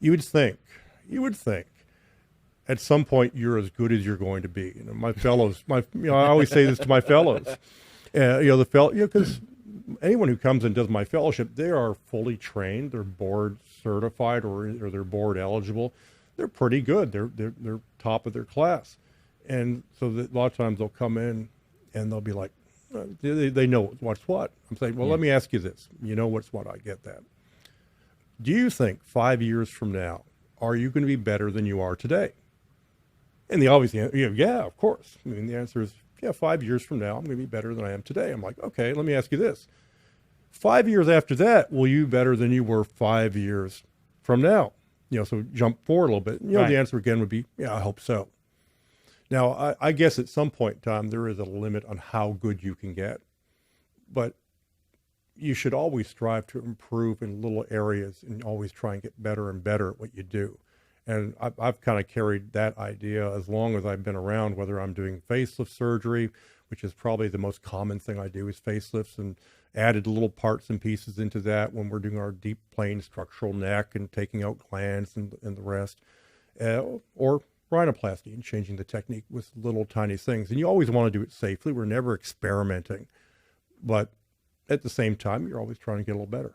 You would think, you would think at some point you're as good as you're going to be. My fellows, I always say this to my fellows, because anyone who comes and does my fellowship, they are fully trained, they're board certified or they're board eligible. They're pretty good. They're top of their class. And so a lot of times they'll come in and they'll be like, they know what's what. I'm saying, well, let me ask you this. You know what's what, I get that. Do you think 5 years from now, are you going to be better than you are today? And the obvious answer, yeah, of course. I mean, the answer is, yeah, 5 years from now, I'm going to be better than I am today. I'm like, okay, let me ask you this. 5 years after that, will you be better than you were 5 years from now? So jump forward a little bit. Right. The answer again would be, yeah, I hope so. Now, I guess at some point in time, there is a limit on how good you can get. But you should always strive to improve in little areas and always try and get better and better at what you do. And I've kind of carried that idea as long as I've been around, whether I'm doing facelift surgery, which is probably the most common thing I do is facelifts, and added little parts and pieces into that when we're doing our deep plane structural neck and taking out glands and the rest, or rhinoplasty and changing the technique with little tiny things. And you always want to do it safely. We're never experimenting, but at the same time, you're always trying to get a little better.